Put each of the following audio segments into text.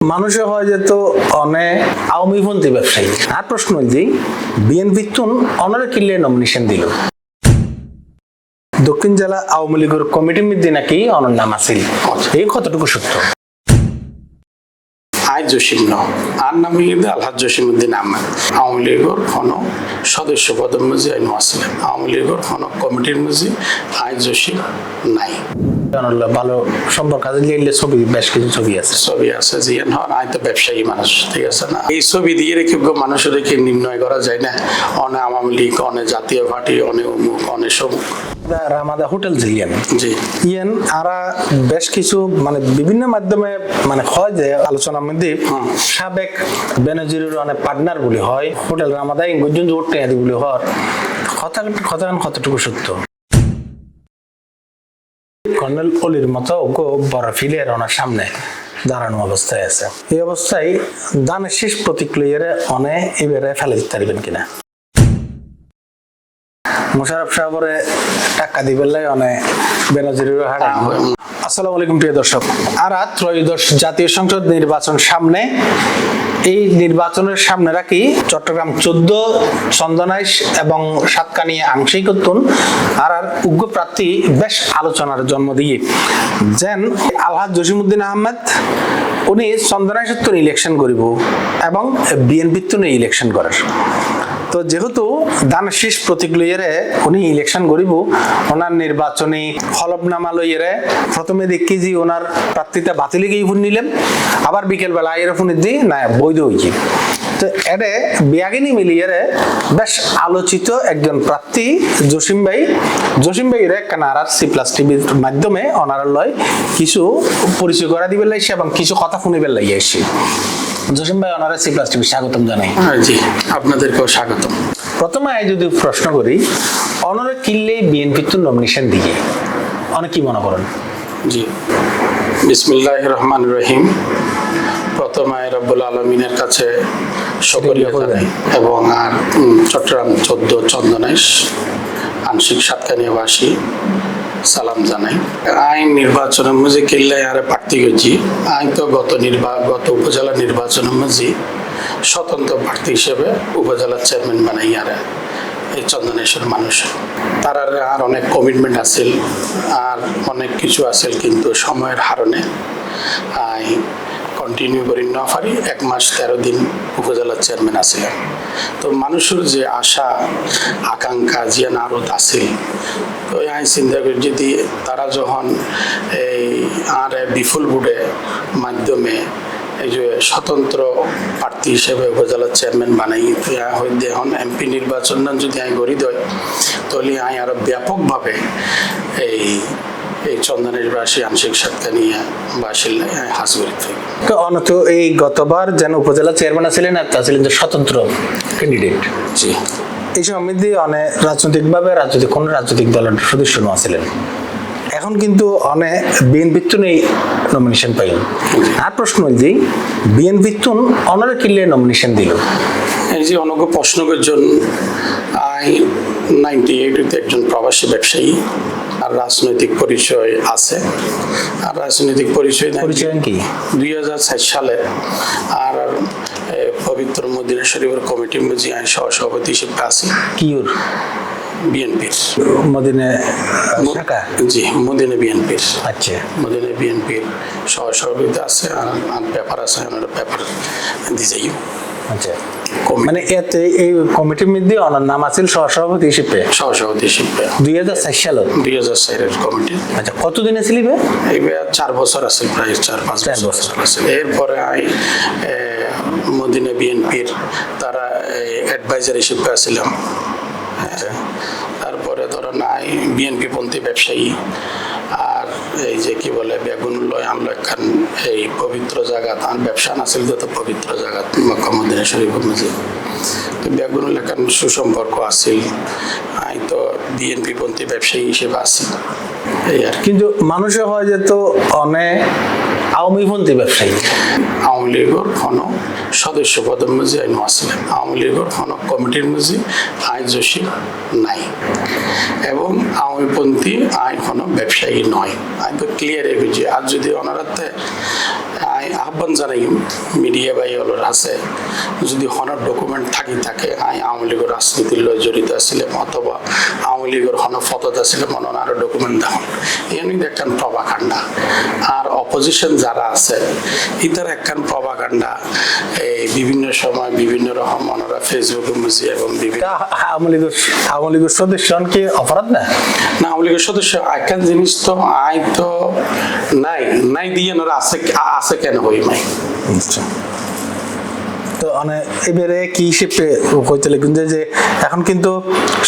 মানুষে হয় যেত অনেক আওয়ামীপন্থী ব্যবসায়ী আর প্রশ্ন যে বিএনপি তুন অনারে কিল্লে নমিনেশন দিল দক্ষিণ জেলা আওয়ামী লীগের কমিটির মধ্যে নাকি অনর নাম আছিল এই কতটুকু সত্য আই জসিম ন আর নাম আলহাজ জসিমউদ্দিন আহমেদ আওয়ামী লীগের কোনো সদস্য পদের মাঝে আইন আসলেন আওয়ামী লীগের কোনো কমিটির মাঝে আই জসিম নাই ভালো সম্পর্ক আছে ছবি বেশ কিছু ছবি আছে যে আই তো ব্যবসায়ী মানুষ ঠিক আছে না এই ছবি দিয়ে রেখে মানুষের রেখে নির্ণয় করা যায় না অনে আওয়ামী লীগ অনে জাতীয় পার্টি অনে অমুক অনে সমুক রামাদা হোটেল জিলিয়ান জি ইয়েন আরা বেশ কিছু মানে বিভিন্ন মাধ্যমে মানে হয় যে আলোচনার মধ্যে সাবেক বেনজিরের অনেক পার্টনার বলে হয় হোটেল রামাদা ইংরেজি উঠতে বলে হয় কতটুকু সত্য কর্নেল অলির মতো বড় ফিলের ওনার সামনে দাঁড়ানো অবস্থায় আছে এই অবস্থায় দানের শেষ প্রতিক্রিয়ারে অনেক এবারে ফেলে দিতে পারবেন কিনা মোশাররফ সাহেবরে টাকা দিবেন লাই অনেক বেনজিরের হাড়ে আসসালামু আলাইকুম প্রিয় দর্শক আরা ত্রয়োদশ জাতীয় সংসদ নির্বাচন সামনে এই নির্বাচনের সামনে রাখি চট্টগ্রাম 14 চন্দনাইশ এবং সাতকানিয়া আংশিক উত্তন আর উগ্র প্রার্থী বেশ আলোচনার জন্ম দিয়ে যেন আলহাজ জসিমউদ্দিন আহমেদ উনি চন্দনাইশ উত্তর ইলেকশন করিব এবং বিএনপি তুন ইলেকশন করার তো যেহেতু দানের শেষ প্রতিক্রিয়ারে উনি ইলেকশন করিব ওনার নির্বাচনী হলফনামা লইয়ে প্রথমে দেখি যে ওনার প্রার্থিতা বাতিল গিয়ে ফোন নিলেন আবার বিকেল বেলা এর ফোন দিয়ে না বৈধ হয়েছে তো এডে বিয়াগিনী মিলিয়ে বেশ আলোচিত একজন প্রার্থী জসিম ভাই রে কানারার C+ টিভির মাধ্যমে ওনার লয় কিছু পরিচয় করা দিবে লাইছে এবং কিছু কথা শুনিবে লাগিয়ে আসছে জসিম ভাই ওনারা C+ টিভি স্বাগতম জানাই জি আপনাদেরকেও স্বাগতম প্রথমে আমি যদি প্রশ্ন করি অনরে কিল্লে বিএনপি তো নমিনেশন দিয়ে অনেক কি মনে করেন জি বিসমিল্লাহির রহমানির রহিম প্রথমে রব্বুল আলামিনের কাছে শুকরিয়া জানাই এবং আর চট্টগ্রাম 14 চন্দনাইশ আংশিক সাতকানিয়াবাসী সালাম জানাই আইন নির্বাচনের মাঝে কিল্লাই আরে প্রার্থী করছি আইন তো গত উপজেলা নির্বাচনের মাঝে স্বতন্ত্র প্রার্থী হিসেবে উপজেলার চেয়ারম্যান বানাই আরে এই চন্দনেশ্বর মানুষ তার আর অনেক কমিটমেন্ট আছিল আর অনেক কিছু আছিল কিন্তু সময়ের হারণে আই কন্টিনিউ করি না পারি 1 মাস 13 দিন উপজেলার চেয়ারম্যান আছিলাম তো মানুষের যে আশা আকাঙ্ক্ষা যে আরো আছিল তো আমি চিন্তা করি যদি তারা যখন এই আর বিফুল বুড়ে মাধ্যমে এই যে স্বতন্ত্র প্রার্থী হিসেবে উপজেলার চেয়ারম্যান বানাই হইতে এখন এমপি নির্বাচন যদি আমি গড়ি দেয় তাহলে আমি আরো ব্যাপকভাবে এই চন্দনাইশবাসী আংশিক সাতকানিয়া বাসিল্লায় হাস করি তো অনত এই গতবার যেন উপজেলা চেয়ারম্যান ছিলেন আর তা ছিলেন যে স্বতন্ত্র ক্যান্ডিডেট জি এই সমিতি অনেক কোন রাজনৈতিক দলের সদস্য ছিলেন এখন কিন্তু অনেক বিএনপি তুন এই নমিনেশন পাইল আর প্রশ্ন যে বিএনপি তুন অনারে কিল্লে নমিনেশন দিল এই যে অনেক প্রশ্ন করছেন আই 98 একজন প্রবাসী ব্যবসায়ী আর রাজনৈতিক পরিচয় আছে আর রাজনৈতিক পরিচয় কি 2004 সালে আর পবিত্র মদিনা শরীফের কমিটির মধ্যে আমি সহসভাপতি হিসেবে আছি কিউর বিএনপির মদিনা শাখা জি মদিনা বিএনপির আচ্ছা মদিনা বিএনপির সহসভাপতি আছে আর পেপার আছে পেপার দিয়ে যাই আচ্ছা মানে এতে এই কমিটির মধ্যে ওনার নাম আছে সহসভাপতি হিসেবে 2004 সালে 2004 এর কমিটি আচ্ছা কতদিনে ছিলিবে এইবার 4 বছর আছে প্রায় 4-5 বছর আছে এরপরে আই মদিনা বিএনপির তারা অ্যাডভাইজার হিসেবে ছিলাম তারপরে ধরো নাই বিএনপি পন্থী ব্যবসায়ী আর এই যে কি বলে বেগুন লয় আনলো একখান এই পবিত্র জায়গা তার ব্যবসা নাছিল যত পবিত্র জায়গা মক্কা মদিনা শরীফের মধ্যে তো বেগুন লেখান সুসম্পর্ক আছিল আমি তো বিএনপি পন্থী ব্যবসায়ী হিসেবে আছি এই আর কিন্তু মানুষে হয় যে তো অনেক আওয়ামীপন্থী ব্যবসায়ী আওয়ামী লীগের কোনো সদস্য পদের মাঝে আইন আসলেন আওয়ামী লীগের কোনো কমিটির মাঝে আই জসিম নাই এবং আওয়ামীপন্থী আইন কোনো ব্যবসায়ী নয় আমি তো ক্লিয়ার হয়ে গেছি আর যদি ওনারাতে আহ্বান জানাই মিডিয়া ভাই হলোর আছে যদি হনার ডকুমেন্ট থাকে আই আওয়ামী লীগের রাজনীতির লয় জড়িত আছিলাম অথবা আওয়ামী লীগের হন ফতত আছিলাম মনে আরো ডকুমেন্ট দেখুন এমনি একখান প্রভাকাণ্ডা আর অপোজিশন যারা আছে ইতার একখান প্রভাকাণ্ডা এই বিভিন্ন সময় বিভিন্ন রকম ওনারা ফেসবুকে মুজি এবং বিভিন্ন আওয়ামী লীগের সদস্য কি অপরাধ না না আওয়ামী লীগের সদস্য একখান জিনিস তো আই তো নাই দিয়ে ওনারা আছে কেন হই মাই তো এবারে কি হিসেবে হইতে কিন্তু যে এখন কিন্তু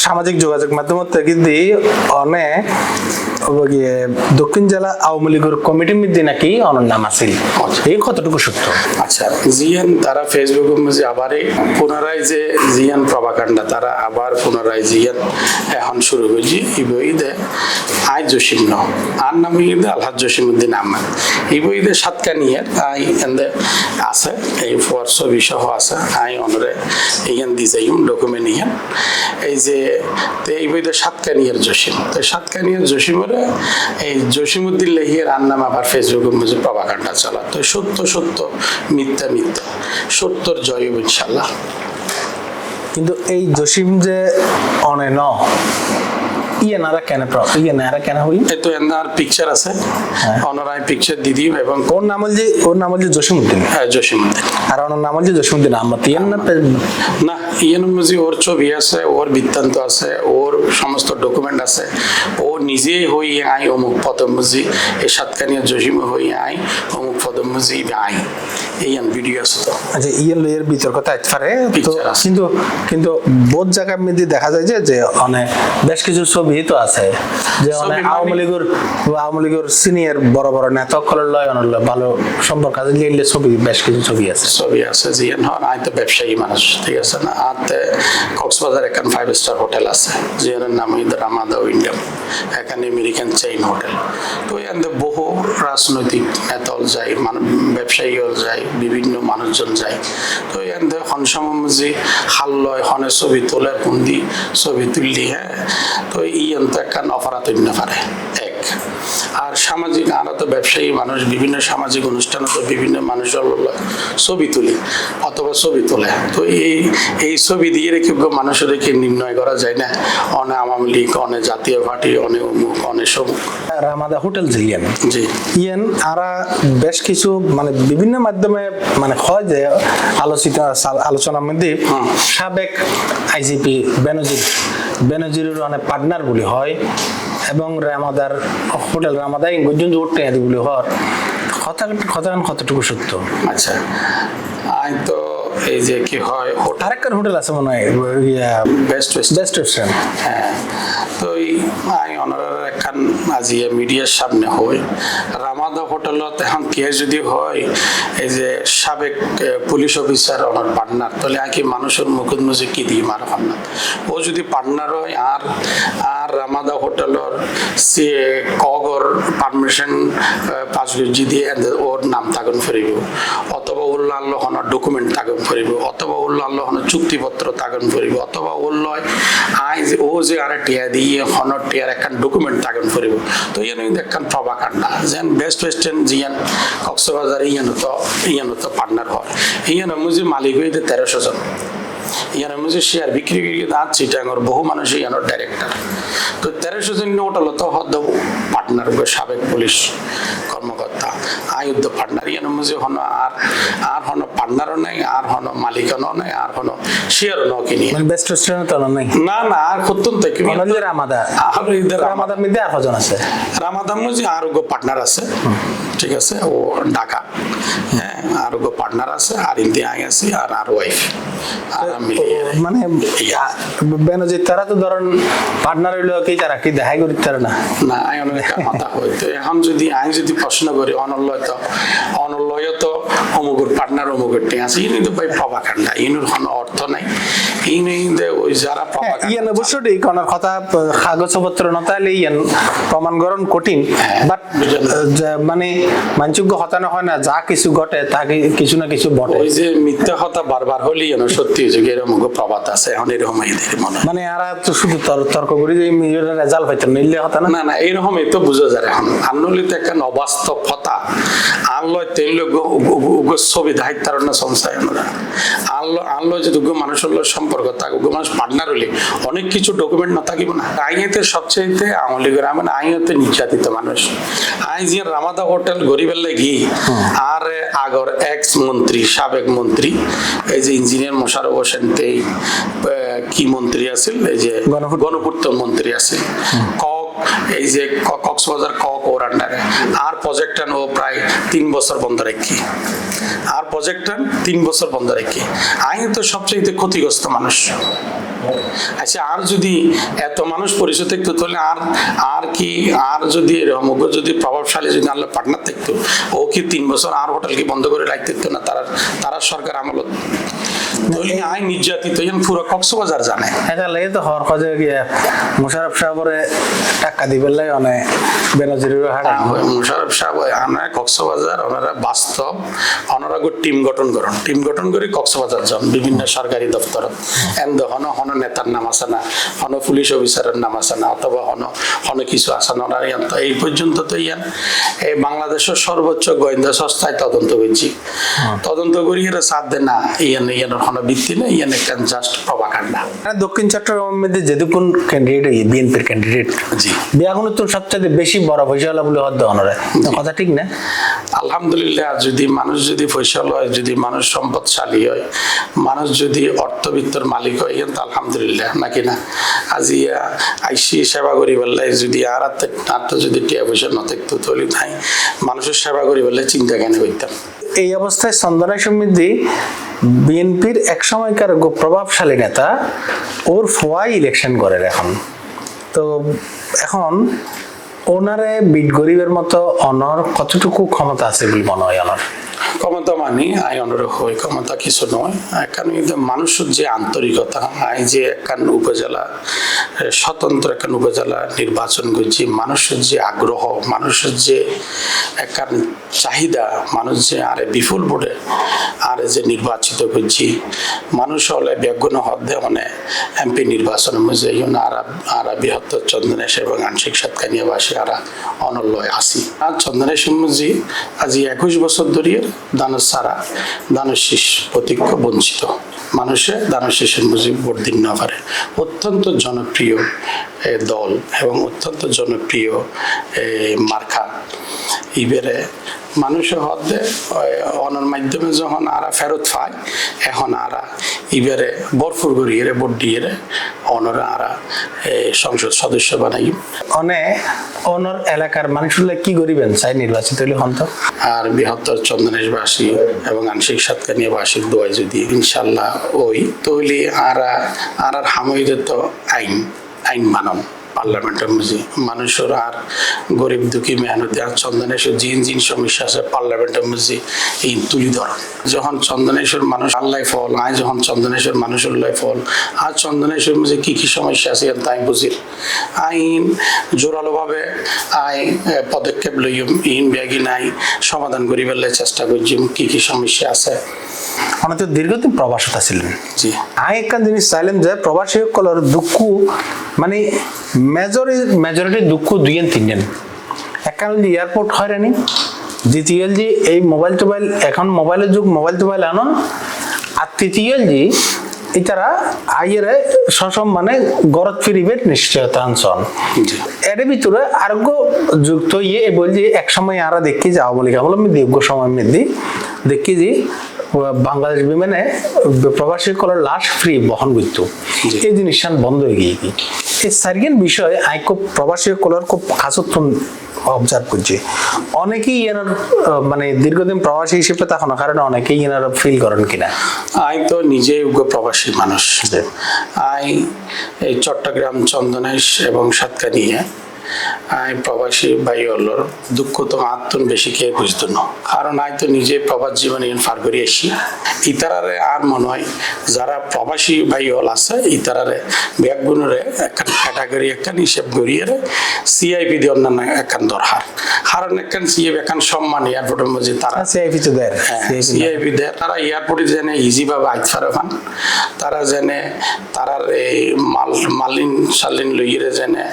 সামাজিক যোগাযোগ মাধ্যমে কিন্তু অনেক দক্ষিণ জেলা আওয়ামী লীগের কমিটির মধ্যে নাকি অনর নাম আছে এই কতটুকু সত্য আচ্ছা জিয়ান তারা ফেসবুকের মধ্যে আবার পুনরায় যে জিয়ান প্রভাকাণ্ডা তারা আবার পুনরায় জিয়ান এখন শুরু হয়েছি এই বইতে আই জসিম ন আর নাম ঈদে আলহাজ জসিমউদ্দিন আহমেদ এই বইতে সাতকানিয়ার আই এন্দে আছে এই ছবি সহ আছে I অনরে Ihan the যাইম document Ihan এই যে এই বইতে সাতকানিয়ার জসিম তো সাতকানিয়ার জসিমের এই জসিমউদ্দিন লেহিয়ার আর নাম আবার ফেসবুকের মধ্যে প্রভাকাণ্ডা চালা তো সত্য মিথ্যা সত্যর জয় ইনশাল্লাহ কিন্তু এই জসিম যে অনে ন ইয়ানারা কেন হই এই তো এনার পিকচার আছে অনরাই পিকচার দিদি এবং ওর নাম হল যে জসিমউদ্দিন হ্যাঁ জসিমউদ্দিন আর ওনার নাম হল যে জসিমউদ্দিন আহমদ ইয়ান না ইয়ান মজি ওর ছবি আছে ওর বৃত্তান্ত আছে ওর সমস্ত ডকুমেন্ট আছে ও নিজেই হই আই অমুক পদমজি এই সাতকানিয়া জসিম হই আই অমুক পদমজি আই ইয়ান ভিডিও আছে তো আচ্ছা ইয়ান এর বিতর্ক থাকতে পারে কিন্তু বহুত জায়গার মধ্যে দেখা যায় যে অনেক বেশ কিছু ছবি তো আছে যে অনেক আওয়ামী লীগের সিনিয়র বড় নেতা সকলের লয় ভালো সম্পর্ক আছে ছবি বেশ কিছু ছবি আছে জিয়ান হন আই তো ব্যবসায়ী মানুষ ঠিক আছে না আর কক্সবাজার এখন 5 স্টার হোটেল আছে জিয়ানের নাম রামাদা উইন্ডাম এখানে আমেরিকান চেইন হোটেল তো এখানে বহু রাজনৈতিক নেতা যায় ব্যবসায়ী যায় বিভিন্ন মানুষজন যায় তো এখানে হনসমজি হাল লয় হনে ছবি তোলে বন্দি ছবি তুললি হ্যাঁ তো তো একটা অপরাধ হইতে না পারে এক আর সামাজিক আমরা তো ব্যবসায়ী মানুষ বিভিন্ন সামাজিক অনুষ্ঠানে তো বিভিন্ন মানুষের ছবি তুলি অথবা ছবি তোলে তো এই ছবি দিয়ে রেখে মানুষের রেখে নির্ণয় করা যায় না অনেক আওয়ামী লীগ অনেক জাতীয় পার্টি অনেক অমুক অনেক সমুক রামাদা হোটেল যে ইয়ান আরা বেশ কিছু বিভিন্ন মাধ্যমে হয় যে আলোচনার মধ্যে সাবেক আইজিপি বেনজির অনেক পার্টনার বলি হয় এবং রামাদার হোটেল রামাদা ইংরেজি উঠতে বলি হওয়ার কতটুকু সত্য আচ্ছা আই তো এই যে কি হয় আরেকটা হোটেল আছে মনে হয় বেস্ট রেস্টুরেন্ট হ্যাঁ তো আই অনারার একখান আজিয়ে মিডিয়ার সামনে হয় রামাদা হোটেলত এখন কে যদি হয় এই যে সাবেক পুলিশ অফিসার ওনার পার্টনার তাহলে কি মানুষের মুখের মুখে কি দিয়ে মারা পার্টনার ও যদি পার্টনার হয় আর রামাদা হোটেলের সে কগর পারমিশন পাঁচ গজি দিয়ে ওর নাম তাগন ফেরিব অথবা ওর লাল হনার ডকুমেন্ট তাগন ফেরিব অথবা ওর লাল হনার চুক্তিপত্র তাগন ফেরিব অথবা ওর লয় ও যে আর টিয়া দিয়ে হনর টিয়ার একখান ডকুমেন্ট তাগন ফেরিব তো ইয়ানো কিন্তু একখান প্রভাকাণ্ডা যেন বেস্ট ওয়েস্টার্ন জিয়ান কক্সবাজার ইয়ানো তো পার্টনার হয় ইয়ানো মুজি মালিক হইতে 1300 জন ইয়ানোর মধ্যে শেয়ার বিক্রি করে দাঁত চিটাঙ্গর বহু মানুষ ইয়ানোর ডাইরেক্টর তো 1300 জন নোটাল তো হদ পার্টনার সাবেক পুলিশ কর্মকর্তা আয়ুদ্ধ পার্টনার ইয়ানোর মধ্যে হন আর হন পার্টনারও নাই আর হন মালিকানও নাই আর হন শেয়ারও ন কিনি বেস্ট রেস্টুরেন্ট তো নাই না আর কতন্ত কি রামাদার মধ্যে আর কজন আছে রামাদার মধ্যে আর পার্টনার আছে ঠিক আছে ও ঢাকা হ্যাঁ আর পার্টনার আছে আর ইন্দি আই আছে আর ওয়াইফ বেনজির তারা তো ধরেন পার্টনার হইলো কি তারা কি দেখাই করি তারা না কথা হইতো এখন যদি প্রশ্ন করি অনলয় তো অমুকের পার্টনার অমুকের টিং আছে ইনি তো ভাই প্রভাকাণ্ডা ইনুর কোনো অর্থ নাই ইনি ওই যারা ইয়ান অবশ্যই কোনার কথা কাগজপত্র নতালে ইয়ান প্রমাণ করণ কঠিন বাট মানযোগ্য হতানো হয় না যা কিছু ঘটে তা কিছু না কিছু বটে ওই যে মিথ্যা কথা বারবার হলি সত্যি যে এরকম প্রবাদ আছে এখন এরকম মনে আর তো শুধু তর্ক করি যে রেজাল্ট পাইতেন নিলে হতা না এরকমই তো বুঝা যায় এখন আনলি তো একটা অবাস্তব হতা আনলো তেল ছবি দায়িত্ব তার না সংস্থায় ওনারা আনলো যে দুগ্গ মানুষ হলো সম্পর্ক তাকে মানুষ পার্টনার হলে অনেক কিছু ডকুমেন্ট না থাকিব না আইনেতে সবচেয়ে আওয়ামী লীগের আইনতে নির্যাতিত মানুষ আই যে রামাদা হোটেল গরিবের লাগি আর আগর এক্স মন্ত্রী সাবেক মন্ত্রী এই যে ইঞ্জিনিয়ার মোশাররফ হোসেন কি মন্ত্রী আছিল এই যে গণপূর্ত মন্ত্রী আছে এই যে কক্সবাজার ওর আন্ডারে আর প্রজেক্টটা ও প্রায় 3 বছর বন্ধ রাখি আর প্রজেক্টটা 3 বছর বন্ধ রাখি আইন তো সবচেয়ে ক্ষতিগ্রস্ত মানুষ আচ্ছা আর যদি এত মানুষ পরিচয় থাকতো তাহলে আর কি আর যদি এরকম যদি প্রভাবশালী যদি আল্লাহ পার্টনার থাকতো ও কি 3 বছর আর হোটেল কি বন্ধ করে রাখতে না তারা সরকার আমলত আইন নির্যাতিত পুরো কক্সবাজার জানে এটা লাগে তো হর খোঁজে গিয়ে মোশাররফ সাহেবরে টাকা দিবেন লাগে অনেক বেনজিরের হাড়ে মোশাররফ সাহেব আমরা কক্সবাজার ওনারা বাস্তব ওনারা টিম গঠন করে কক্সবাজার যান বিভিন্ন সরকারি দপ্তর এন্ড হন নেতার নাম আছে না হন পুলিশ অফিসারের নাম আছে না অথবা হন কিছু আছে না ওনারা এই পর্যন্ত তো এই বাংলাদেশের সর্বোচ্চ গোয়েন্দা সংস্থায় তদন্ত করছি তদন্ত করি এরা সাথ দেয় না ভিত্তি নেই জাস্ট প্রভাকাণ্ডা দক্ষিণ চট্টগ্রামের মধ্যে যেদুকুন ক্যান্ডিডেট বিএনপির ক্যান্ডিডেট জি বিয়াগুলো তো সবচেয়ে বেশি বড় পয়সাওয়ালা বলে হদ্দ অনরে কথা ঠিক না আলহামদুলিল্লাহ যদি মানুষ যদি পয়সা হয় যদি মানুষ সম্পদশালী হয় মানুষ যদি অর্থবিত্তর মালিক হয় কিন্তু আলহামদুলিল্লাহ নাকি না আজি আইসি সেবা করি বললে যদি আর যদি টিয়া পয়সা না থাকতো তাহলে নাই মানুষের সেবা করি বললে চিন্তা কেন করতাম এই অবস্থায় চন্দনাই সমৃদ্ধি বিএনপির এক সময়কার প্রভাবশালী নেতা ওর ফোয়াই ইলেকশন করে এখন তো এখন ওনারে বিট গরিবের মতো অনর কতটুকু ক্ষমতা আছে বলে মনে হয় অনর ক্ষমতা মানি আই অনুরোধ হয় ক্ষমতা কিছু নয় কারণ মানুষের যে আন্তরিকতা আই যে একখান উপজেলা স্বতন্ত্র একখান উপজেলা নির্বাচন করছি মানুষের যে আগ্রহ মানুষের যে একখান চাহিদা মানুষ যে আরে বিপুল বোর্ডে আরে যে নির্বাচিত করছি মানুষ হলে ব্যাগুণ হদ্দে মানে এমপি নির্বাচনের মধ্যে আরা বৃহত্তর চন্দনেশ এবং আংশিক সাতকানিয়াবাসী আরা অনল্যয় আসি আর চন্দনেশ মজি আজি 21 বছর ধরিয়ে দানের সারা দানের শীষ প্রতীক্ষ বঞ্চিত মানুষে দানের শীষের মুজিব ভোট দিন না পারে অত্যন্ত জনপ্রিয় দল এবং অত্যন্ত জনপ্রিয় মার্কা ইবেরে মানুষের হদ্দে অনর মাধ্যমে যখন আরা ফেরত পায় এখন আরা ইবারে বরফুর করিয়ে ভোট দিয়ে অনরা আরা সংসদ সদস্য বানাই অনর এলাকার মানুষগুলো কি করিবেন চাই নির্বাচিত হলে হন তো আর বৃহত্তর চন্দনেশবাসী এবং আংশিক সাতকানিয়াবাসীর দোয়ায় যদি ইনশাল্লাহ ওই তৈলি আর হামইদের তো আইন মানন পার্লামেন্টের মধ্যে মানুষের আর গরিব দুঃখী মেহনতি আর চন্দনেশ্বর জিন সমস্যা আছে পার্লামেন্টের মধ্যে এই তুলি ধরন যখন চন্দনেশ্বর মানুষ আল্লাহ ফল আয় যখন চন্দনেশ্বর মানুষের লাই ফল আর চন্দনেশ্বর মধ্যে কি সমস্যা আছে তাই বুঝি আইন জোরালোভাবে পদক্ষেপ লইম ইন ব্যাগি নাই সমাধান করিবার চেষ্টা করছি কি সমস্যা আছে অনেক দীর্ঘদিন প্রবাসতা ছিলেন জি আই একখান জিনিস চাইলাম যে প্রবাসী সকলের দুঃখ মানে মেজরিটি দুঃখ 2-3 একখান এয়ারপোর্ট হয়রানি দ্বিতীয় যে এই মোবাইল টোবাইল এখন মোবাইলের যুগ মোবাইল টোবাইল আনন আর তৃতীয় যে এটারা আইয়েরে সসম মানে গরত ফিরিবে নিশ্চয়তা আনসন এর ভিতরে আরোগ্য যুক্ত বলছি এক সময় আরা দেখি যে আওয়ামী লীগ আমল আমি দীর্ঘ সময় মধ্যে দেখি যে বাংলাদেশ বিমানে প্রবাসী কলার লাশ ফ্রি বহন করত এই জিনিসটা বন্ধ হয়ে গিয়ে এই সার্গেন বিষয়ে আই খুব প্রবাসী কলার খুব খাসত্ব অবজার্ভ করছি অনেকেই এনার মানে দীর্ঘদিন প্রবাসী হিসেবে তখন কারণে অনেকেই এনারা ফিল করেন কিনা আই তো নিজেই প্রবাসী মানুষ আই এই চট্টগ্রাম চন্দনেশ এবং সাতকানিয়া আই প্রবাসী ভাই হলোর দুঃখ তো আত্মন বেশি কে বুঝতো না কারণ আই তো নিজে প্রবাস জীবনে পার করে আসি ইতারারে আর মনে হয় যারা প্রবাসী ভাই হল আছে ইতারারে ব্যাগুণরে ক্যাটাগরি একখান হিসেব করিয়ে সিআইপি দিয়ে অন্যান্য একখান দরকার কারণ একখান সিএফ একখান সম্মান এয়ারপোর্টের মধ্যে তারা সিআইপি তো দেয় সিআইপি দেয় তারা এয়ারপোর্টে জেনে ইজিভাবে আইতে পারে পান তারা জেনে তারার এই মালিন শালিন লইয়ে জেনে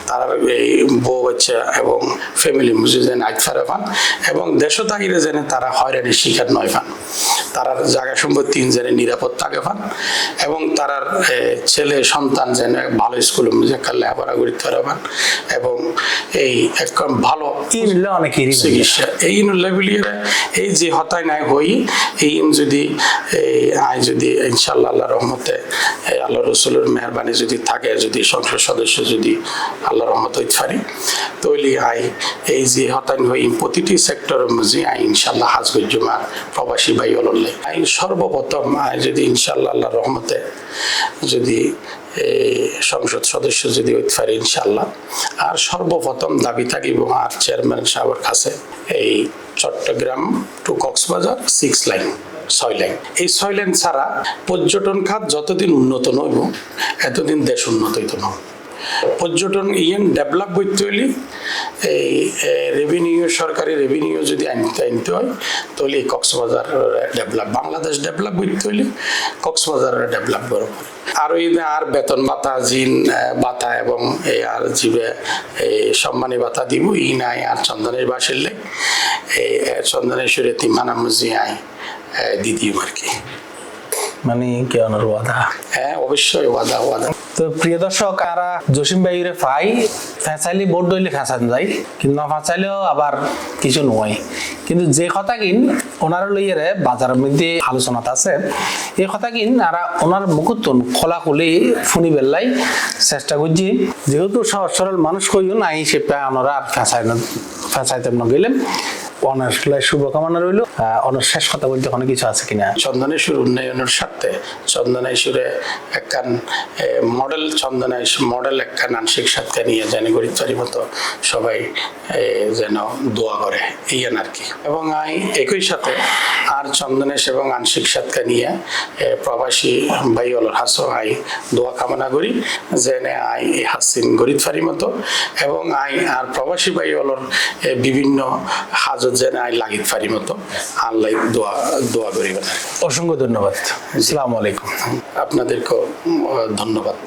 তারার এই বউ বাচ্চা এবং ফ্যামিলি মুজি জেনে আইতে পারে পান এবং দেশও তাহিরে জেনে তারা হয়রানির শিকার নয় পান তারার জায়গা সম্পত্তি জেনে নিরাপদ থাকে পান এবং তারার ছেলে সন্তান জেনে ভালো স্কুলে মুজে লেখাপড়া করতে পারে পান এবং এই একদম ভালো চিকিৎসা এই লেভেলিয়ে এই যে হতায় নাই হই এই যদি আই যদি ইনশাআল্লাহ আল্লাহ রহমতে আল্লাহ রসুলের মেহরবানি যদি থাকে যদি সংসদ সদস্য যদি আল্লাহ রহমত হইতে পারি তাহলে আই এই যে হতায় হই প্রতিটি সেক্টরের মধ্যে আই ইনশাআল্লাহ হাজ জুমার প্রবাসী ভাই অললে আই সর্বপ্রথম আই যদি ইনশাআল্লাহ আল্লাহ রহমতে যদি সংসদ সদস্য যদি হইতে পারি ইনশাআল্লাহ আর সর্বপ্রথম দাবি থাকিব আর চেয়ারম্যান সাহেবের কাছে এই Chattogram to Cox's Bazar 6 lane 6 lane এই 6 লাইন ছাড়া পর্যটন খাত যতদিন উন্নত নইব এতদিন দেশ উন্নত হইত না পর্যটন ডেভেলপ করতে হইলে এই রেভিনিউ সরকারি রেভিনিউ যদি আনতে হয় তাহলে কক্সবাজার ডেভেলপ বাংলাদেশ ডেভেলপ করতে হইলে কক্সবাজারের ডেভেলপ করব আর ওই আর বেতন ভাতা জিন ভাতা এবং এই আর জীবে এই সম্মানী ভাতা দিব ই নাই আর চন্দনের বাসিলে এই চন্দনেশ্বরে তিমানা মুজি আই দিদি আর কি মানে কেমন ওয়াদা হ্যাঁ অবশ্যই ওয়াদা তো প্রিয় দর্শক আরা জসিম ভাইরে ফাই ফেসাইলি বোর্ড দইলে ফেসান যায় কিন্তু না ফেসাইলেও আবার কিছু নয় কিন্তু যে কথা কিন ওনার লইয়ে বাজারের মধ্যে আলোচনাতে আছে এই কথা কিন আর ওনার মুকুতন খোলাখুলি ফুনি বেল্লাই চেষ্টা করছি যেহেতু সহজ সরল মানুষ কইও নাই সে ওনারা আর ফেসাইতে না গেলেন অনার শুভকামনা রইল অনার শেষ কথা বলতে অনেক কিছু আছে কিনা চন্দনেশ্বর উন্নয়নের স্বার্থে চন্দনেশ্বরে একখান মডেল মডেল একখান আংশিক সাতকে নিয়ে জানি গরিবচারি মতো সবাই যেন দোয়া করে এই আর কি এবং আই একই সাথে আর চন্দনেশ এবং আংশিক সাতকে নিয়ে প্রবাসী ভাই অলর হাসো আই দোয়া কামনা করি যেনে আই হাসিন গরিবচারি মতো এবং আই আর প্রবাসী ভাই অলর বিভিন্ন হাজত যেন আই লাগিত পারি মতো আল্লাহ দোয়া করিবেন। অসংখ্য ধন্যবাদ। আসসালামু আলাইকুম। আপনাদেরকেও ধন্যবাদ।